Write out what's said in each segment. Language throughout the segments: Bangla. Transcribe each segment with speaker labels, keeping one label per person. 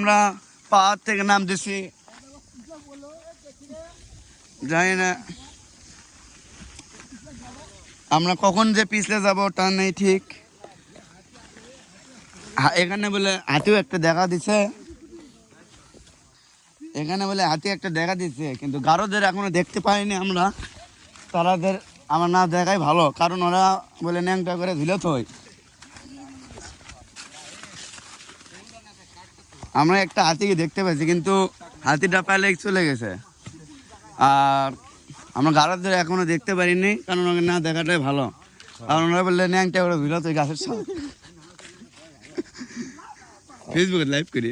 Speaker 1: আমরা পাহাড় থেকে নামতেছি, জানি না আমরা কখন যে পিছলে যাব তা নেই ঠিক। এখানে বলে হাতিও একটা দেখা দিছে, এখানে বলে হাতি একটা দেখা দিচ্ছে, কিন্তু গারোদের এখনো দেখতে পাইনি আমরা। তারাদের আমার না দেখাই ভালো, কারণ ওরা বলে ন্যাংটা করে ধুলে তো। আমরা একটা হাতিকে দেখতে পাচ্ছি, কিন্তু হাতিটা পাইলে চলে গেছে। আর আমরা গারোদের এখনো দেখতে পারিনি, কারণ ওকে না দেখাটাই ভালো, কারণ ওরা বললে ন্যাংটা করে ধুলে তো গাছের সাথে। ফেসবুকে লাইভ করি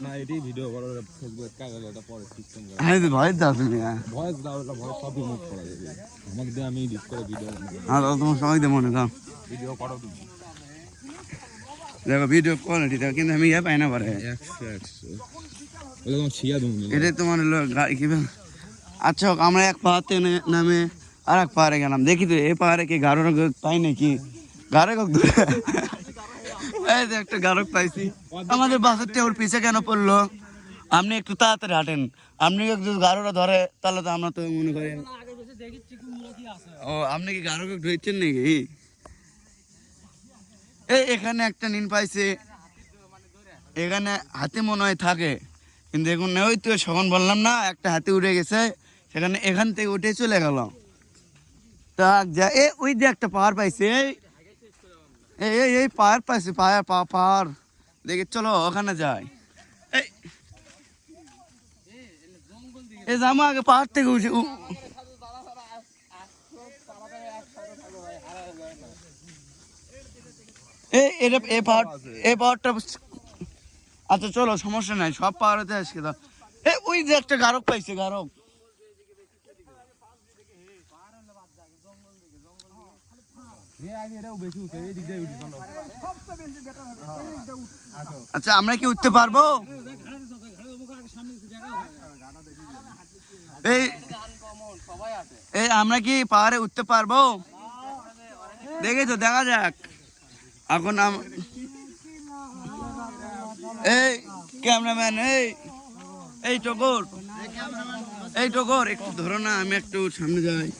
Speaker 2: না এটাই ভিডিও করো, ফেসবুকে কাগজ এটা পরে সিস্টেম করে।
Speaker 1: হ্যাঁ ভয়েস দাও তুমি,
Speaker 2: ভয়েস দাও, এটা ভয়েস সব রিমুভ করা যাবে। আমাকে দিয়ে আমি এডিট করে ভিডিও বানাবো।
Speaker 1: হ্যাঁ তোমার সবাই দিয়ে মনে দাও
Speaker 2: ভিডিও করো তুমি।
Speaker 1: দেখো ভিডিও কোয়ালিটি দাও, কিন্তু আমি পাই না পারে
Speaker 2: 100 বলে তোমার ছিয়া তুমি।
Speaker 1: এটাই তোমার হলো কি। আচ্ছা হোক, আমরা এক পাহাড় থেকে নামে আর এক পাহাড়ে গেলাম, দেখি তো এই পাহাড়ে কি গারো পাই নাকি। গাড়ে কক ধরে এই যে একটা গারক পাইছি। আমাদের বাসেরটা ওর পিছে কেন পড়লো? আপনি একটু তাড়াতাড়ি হাঁটেন, আপনি যদি গারোটা ধরে তাহলে তো আমরা তো মনে করেন। ও আপনি কি গারো ধরছেন নাকি? এই এখানে একটা নিন পাইছে, এখানে হাতি মনে হয় থাকে, কিন্তু এখন ওই তো সখন বললাম না একটা হাতি উঠে গেছে, সেখানে এখান থেকে উঠে চলে গেল। তা যা ওই যে একটা পাহাড় পাইছে, এই পাহাড় পাইছে, পাহাড় দেখে চলো ওখানে যাই। এই জামা আগে পাহাড় থেকে উঠে এই পাহাড়টা। আচ্ছা চলো সমস্যা নাই, সব পাহাড়েতে আসকে দাও। ওই যে একটা গারক পাইছে, গারক। আচ্ছা আমরা কি উঠতে পারবো? এই আমরা কি পাহাড়ে উঠতে পারবো? দেখে তো দেখা যাক। এখন এই ক্যামেরাম্যান, এই টগর একটু ধরো না, আমি একটু সামনে যাই।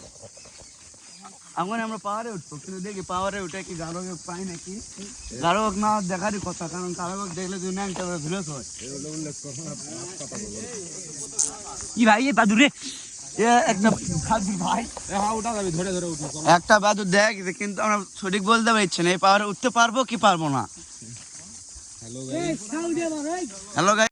Speaker 1: এখন আমরা পাহাড়ে উঠবো, কিন্তু দেখি পাহাড়ে উঠে কি গারো পাই নাকি। গারো না দেখারই কথা, কারণ গারো দেখলে তুই ন্যাংটা করে ধুলে হয়। কি ভাই এ বাদুরে, একটা ভাই একটা বাদুর দেখ, কিন্তু আমরা সঠিক বলতে পারছি না এই পাহাড়ে উঠতে পারবো কি পারবো না। Hello guys.